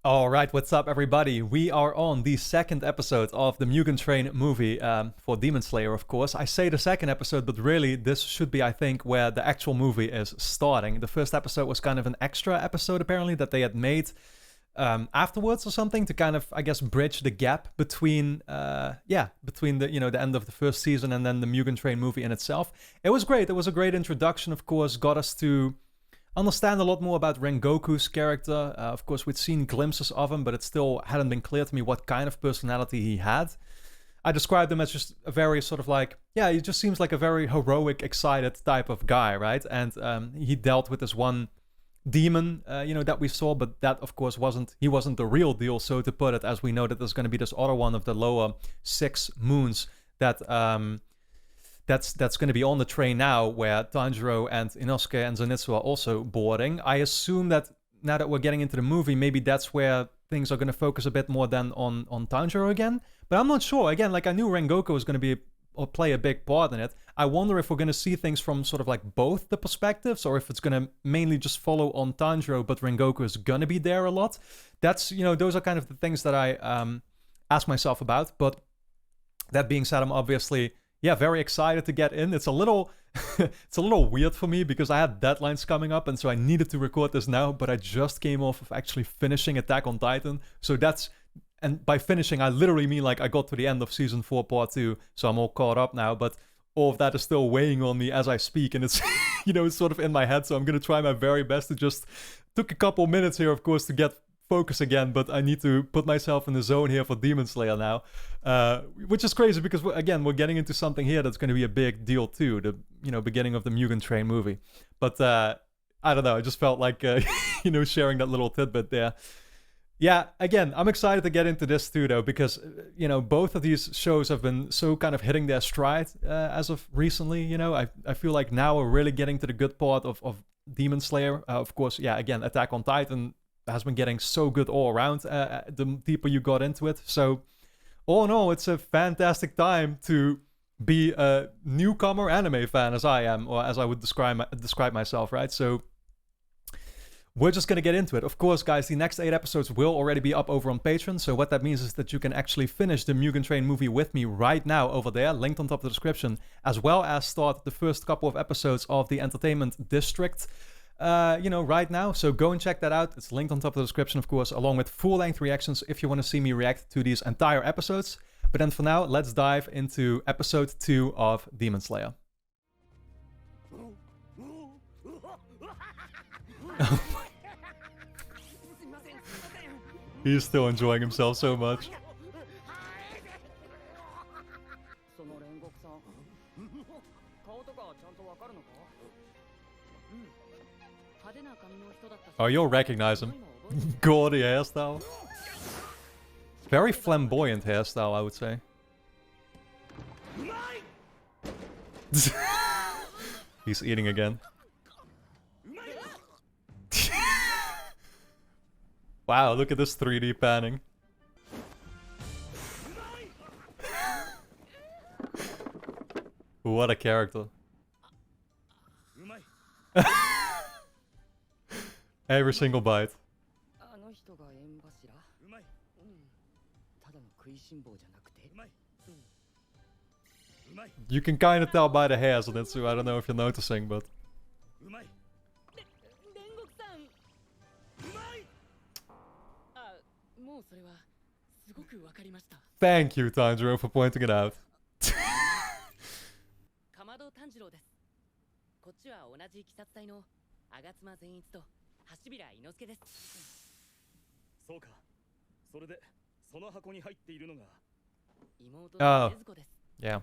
Alright, what's up everybody? We are on the second episode of the Mugen Train movie for Demon Slayer, of course. I say the second episode, but really this should be, I think, where the actual movie is starting. The first episode was kind of an extra episode, apparently, that they had made afterwards or something to kind of, I guess, bridge the gap between, between the, the end of the first season and then the Mugen Train movie in itself. It was great. It was a great introduction, of course, got us to understand a lot more about Rengoku's character. Of course, we'd seen glimpses of him, but it still hadn't been clear to me what kind of personality he had. I described him as just a very sort of like, yeah, he just seems like a very heroic, excited type of guy, right? And he dealt with this one demon, that we saw, but that, of course, he wasn't the real deal, so to put it, as we know that there's going to be this other one of the lower 6 moons that that's going to be on the train now, where Tanjiro and Inosuke and Zenitsu are also boarding. I assume that now that we're getting into the movie, maybe that's where things are going to focus a bit more than on Tanjiro again. But I'm not sure. Again, like I knew Rengoku was going to be or play a big part in it. I wonder if we're going to see things from sort of like both the perspectives, or if it's going to mainly just follow on Tanjiro, but Rengoku is going to be there a lot. That's, those are kind of the things that I ask myself about. But that being said, I'm obviously very excited to get in. It's a little it's a little weird for me because I had deadlines coming up, and so I needed to record this now, but I just came off of actually finishing Attack on Titan. So and by finishing, I literally mean like I got to the end of season 4 part 2, so I'm all caught up now, but all of that is still weighing on me as I speak, and it's it's sort of in my head, so I'm going to try my very best to just took a couple minutes here, of course, to get focus again, but I need to put myself in the zone here for Demon Slayer now, which is crazy because we're getting into something here that's going to be a big deal too, the beginning of the Mugen Train movie. But I don't know, I just felt like sharing that little tidbit there. Yeah, again, I'm excited to get into this too, though, because both of these shows have been so kind of hitting their stride as of recently. I feel like now we're really getting to the good part of Demon Slayer. Of course, again, Attack on Titan has been getting so good all around the deeper you got into it. So all in all, it's a fantastic time to be a newcomer anime fan, as I am, or as I would describe myself, right? So we're just going to get into it. Of course, guys, the next 8 episodes will already be up over on Patreon. So what that means is that you can actually finish the Mugen Train movie with me right now over there, linked on top of the description, as well as start the first couple of episodes of the Entertainment District right now. So go and check that out. It's linked on top of the description, of course, along with full-length reactions if you want to see me react to these entire episodes. But then for now, let's dive into episode 2 of Demon Slayer. He's still enjoying himself so much. Oh, you'll recognize him. Gaudy hairstyle. Very flamboyant hairstyle, I would say. He's eating again. Wow, look at this 3D panning. What a character. Every single bite. You can kind of tell by the hairs on it, so I don't know if you're noticing, but... Thank you, Tanjiro, for pointing it out. Oh, yeah.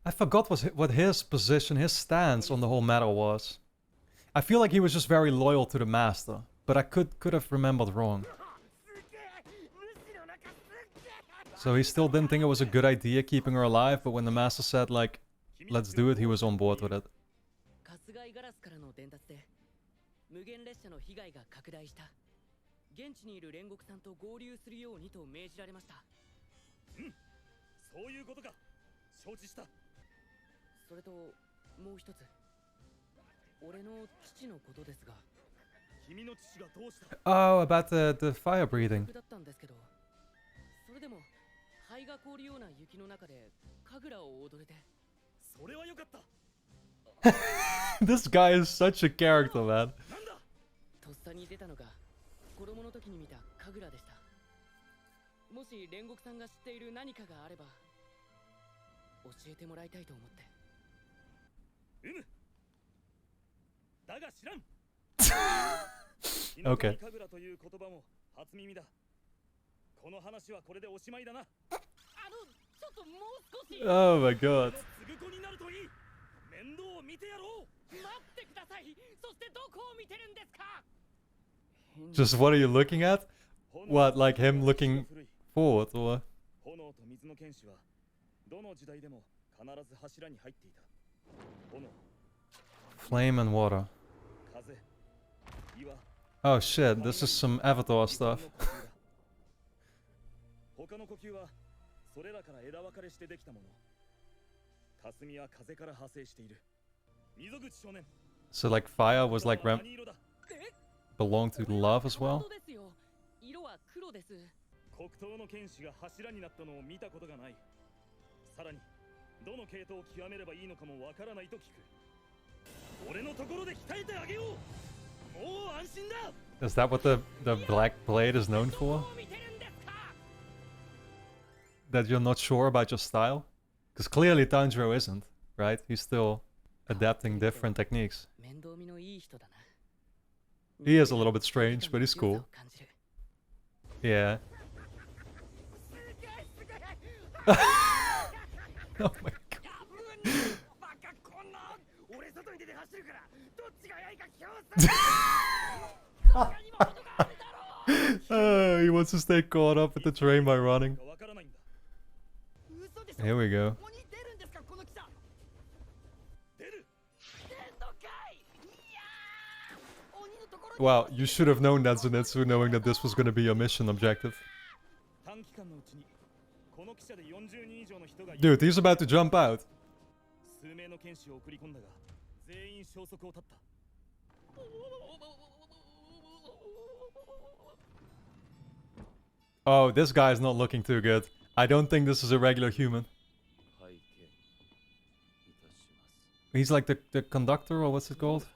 I forgot what his position, his stance on the whole matter was. I feel like he was just very loyal to the master, but I could have remembered wrong. So he still didn't think it was a good idea keeping her alive, but when the master said, like, let's do it, he was on board with it. それともう一つ、俺の父のことですが。君の父がどうした？ Oh, about the fire breathing. だったんですけど、それでも灰が凍るような雪の中で神楽を踊れて、それは良かった。This guy is such a character, man. とっさに出たのが子供の時に見た神楽でした。もし煉獄さんが知っている何かがあれば教えてもらいたいと思って。だが知らん。Okay. 神楽という言葉も初耳だ。この話はこれでおしまいだな。ちょっともう少し。Oh my god. つぐこになるといい。面倒を見てやろう。待ってください。そしてどこを見てるんですか。 Just what are you looking at? What, like him looking forward or? 炎と水の剣士はどの時代でも必ず柱に入っていた。炎、 Flame and water. 風、岩。 Oh shit, this is some Avatar stuff. 他の呼吸はそれらから枝分かれしてできたもの。霞は風から派生している。溝口少年。 So like fire was like belonged to love as well? 色は黒です。黒刀の剣士が柱になったのを見たことがない。さらにどの系統を極めればいいのかもわからないと聞く。俺のところで鍛えてあげよう。もう安心だ。 Is that what the black blade is known for? That you're not sure about your style? Because clearly Tanjiro isn't, right? He's still adapting different techniques. He is a little bit strange, but he's cool. Yeah. Oh my god. He wants to stay caught up with the train by running. Here we go. Wow, you should have known that, Zenitsu, knowing that this was going to be your mission objective. Dude, he's about to jump out. Oh, this guy's not looking too good. I don't think this is a regular human. He's like the conductor, or what's it called?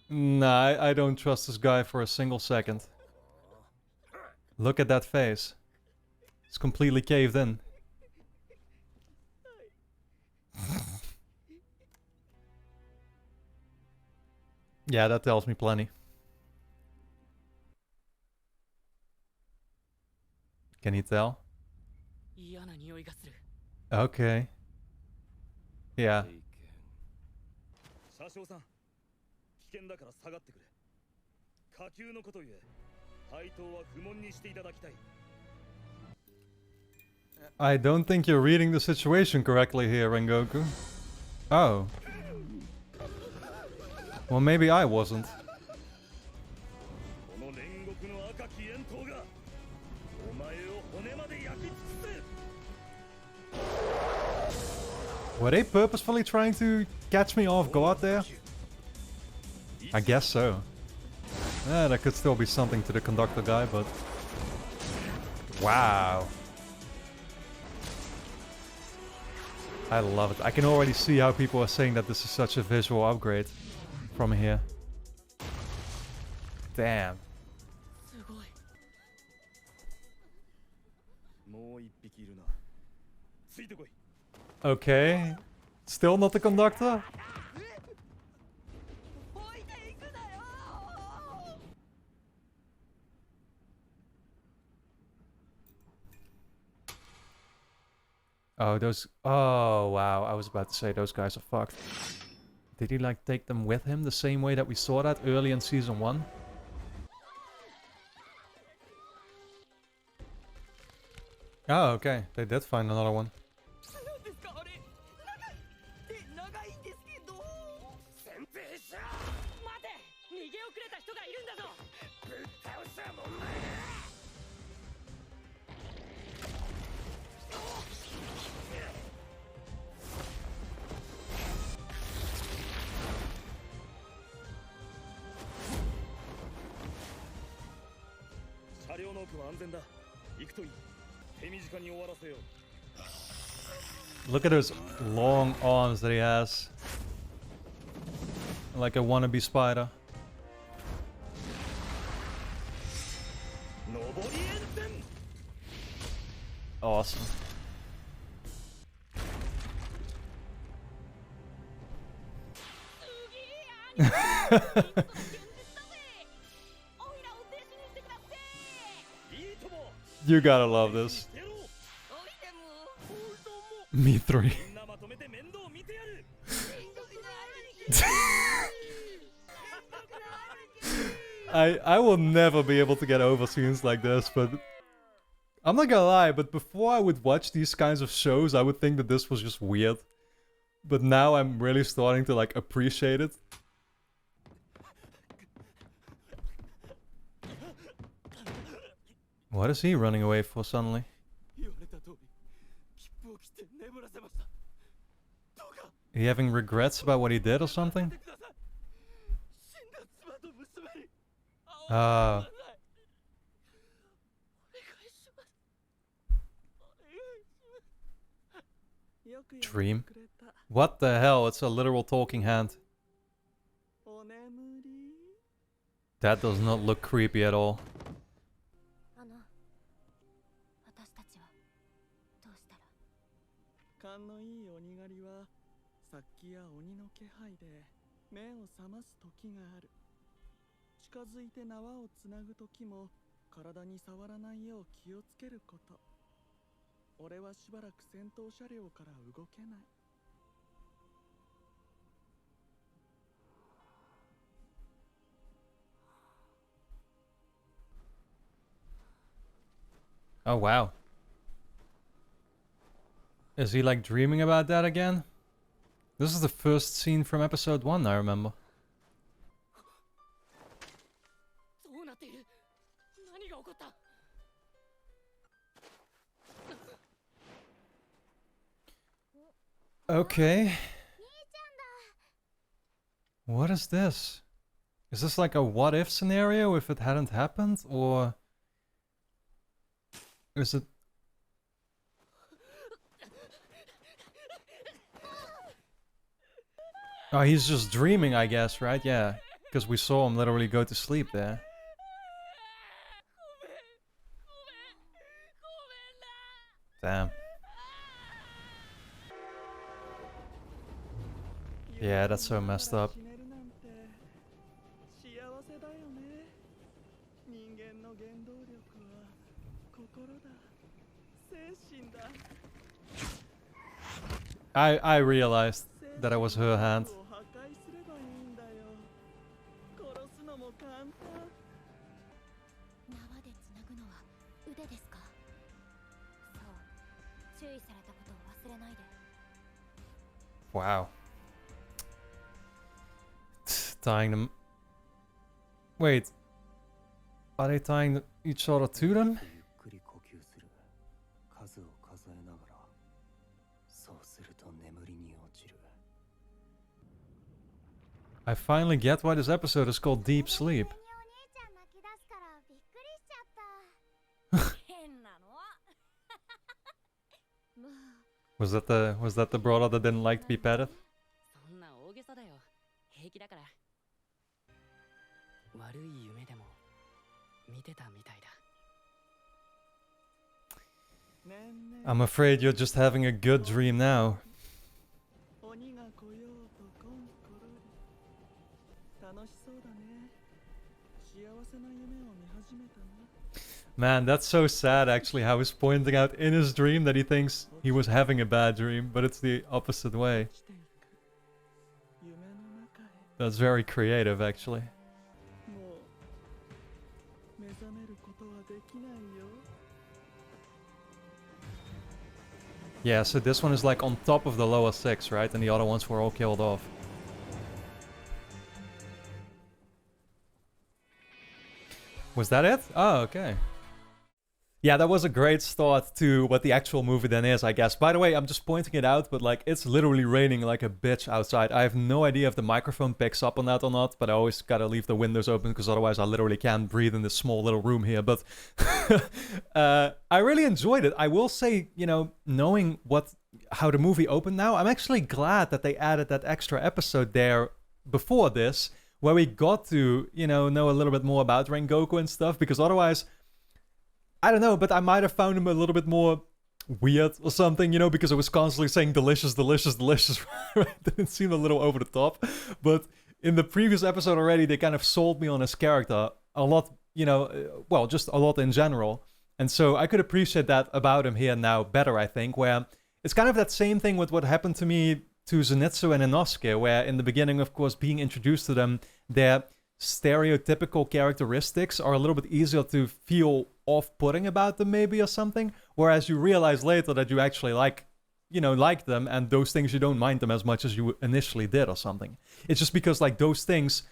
Nah, I don't trust this guy for a single second. Look at that face. It's completely caved in. Yeah, that tells me plenty. Can you tell? Okay. Yeah. I don't think you're reading the situation correctly here, Rengoku. Oh. Well, maybe I wasn't. Were they purposefully trying to catch me off guard there? I guess so. There could still be something to the conductor guy, but... Wow. I love it. I can already see how people are saying that this is such a visual upgrade from here. Damn. Okay. Still not the conductor? Oh, those... Oh, wow. I was about to say those guys are fucked. Did he, like, take them with him the same way that we saw that early in Season 1? Oh, okay. They did find another one. の奥は安全だ。行くといい。手短に終わらせよう。 Look at those long arms that he has. Like a wannabe spider. Awesome. You gotta love this. Me three. I will never be able to get over scenes like this, but I'm not gonna lie, but before I would watch these kinds of shows, I would think that this was just weird. But now I'm really starting to like appreciate it. What is he running away for suddenly? He having regrets about what he did or something? Dream? What the hell? It's a literal talking hand. That does not look creepy at all. Oh wow. Is he like dreaming about that again? This is the first scene from episode 1, I remember. Okay. What is this? Is this like a what if scenario if it hadn't happened? Or is it... Oh, he's just dreaming, I guess, right? Yeah, because we saw him literally go to sleep there. Damn. Yeah, that's so messed up. I realized that it was her hand. Wow. Tying them. Wait. Are they tying each other to them? I finally get why this episode is called Deep Sleep. Was that the brother that didn't like to be petted? I'm afraid you're just having a good dream now. Man, that's so sad actually, how he's pointing out in his dream that he thinks he was having a bad dream, but it's the opposite way. That's very creative actually. Yeah, so this one is like on top of the lower 6, right? And the other ones were all killed off. Was that it? Oh, okay. Yeah, that was a great start to what the actual movie then is, I guess. By the way, I'm just pointing it out, but like it's literally raining like a bitch outside. I have no idea if the microphone picks up on that or not, but I always gotta leave the windows open because otherwise I literally can't breathe in this small little room here. But I really enjoyed it. I will say, knowing how the movie opened now, I'm actually glad that they added that extra episode there before this, where we got to, know a little bit more about Rengoku and stuff, because otherwise, I don't know, but I might have found him a little bit more weird or something, because I was constantly saying delicious, delicious, delicious. It didn't seem a little over the top. But in the previous episode already, they kind of sold me on his character a lot, just a lot in general. And so I could appreciate that about him here now better, I think, where it's kind of that same thing with what happened to me to Zenitsu and Inosuke, where in the beginning, of course, being introduced to them, their stereotypical characteristics are a little bit easier to feel off-putting about them maybe or something, whereas you realize later that you actually like them, and those things you don't mind them as much as you initially did or something. It's just because like those things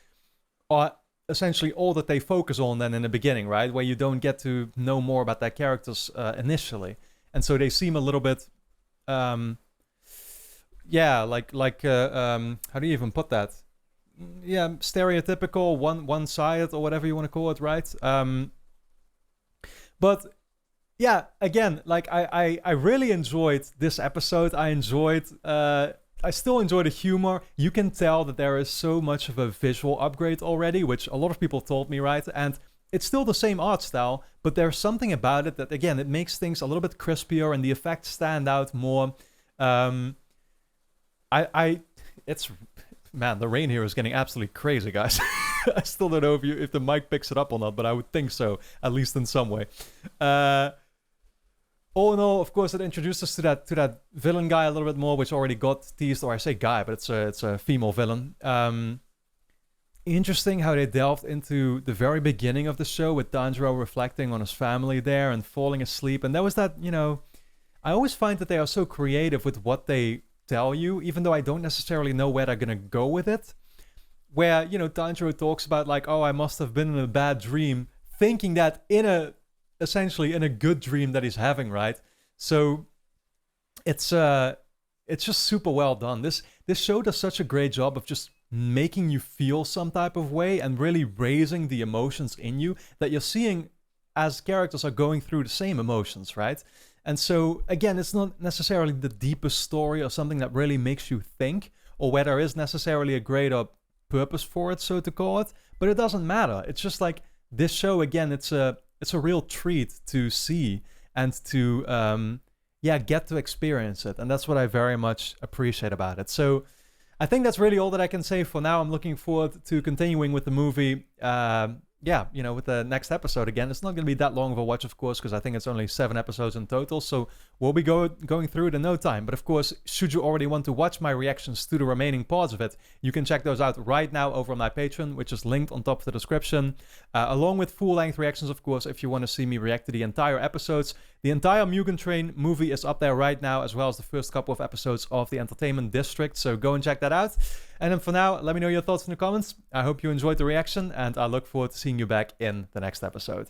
are essentially all that they focus on then in the beginning, right? Where you don't get to know more about their characters initially. And so they seem a little bit how do you even put that? Yeah, stereotypical, one-sided or whatever you want to call it, right? But yeah, again, like I really enjoyed this episode. I still enjoy the humor. You can tell that there is so much of a visual upgrade already, which a lot of people told me, right? And it's still the same art style, but there's something about it that, again, it makes things a little bit crispier and the effects stand out more. Man, the rain here is getting absolutely crazy, guys. I still don't know if the mic picks it up or not, but I would think so, at least in some way. All in all, of course, it introduced us to that villain guy a little bit more, which already got teased, or I say guy, but it's a female villain. Interesting how they delved into the very beginning of the show with Tanjiro reflecting on his family there and falling asleep. And there was that, I always find that they are so creative with what they tell you, even though I don't necessarily know where they're gonna go with it. Where, Tanjiro talks about like, oh, I must have been in a bad dream, thinking that essentially in a good dream that he's having, right? So it's just super well done. This show does such a great job of just making you feel some type of way and really raising the emotions in you that you're seeing as characters are going through the same emotions, right? And so, again, it's not necessarily the deepest story or something that really makes you think, or where there is necessarily a greater purpose for it, so to call it, but it doesn't matter. It's just like this show, again, it's a real treat to see and to, get to experience it. And that's what I very much appreciate about it. So I think that's really all that I can say for now. I'm looking forward to continuing with the movie. With the next episode again. It's not going to be that long of a watch, of course, because I think it's only 7 episodes in total, so we'll be going through it in no time. But of course, should you already want to watch my reactions to the remaining parts of it, you can check those out right now over on my Patreon, which is linked on top of the description, along with full-length reactions, of course, if you want to see me react to the entire episodes. The entire Mugen Train movie is up there right now, as well as the first couple of episodes of the Entertainment District, so go and check that out. And then for now, let me know your thoughts in the comments. I hope you enjoyed the reaction, and I look forward to seeing you back in the next episode.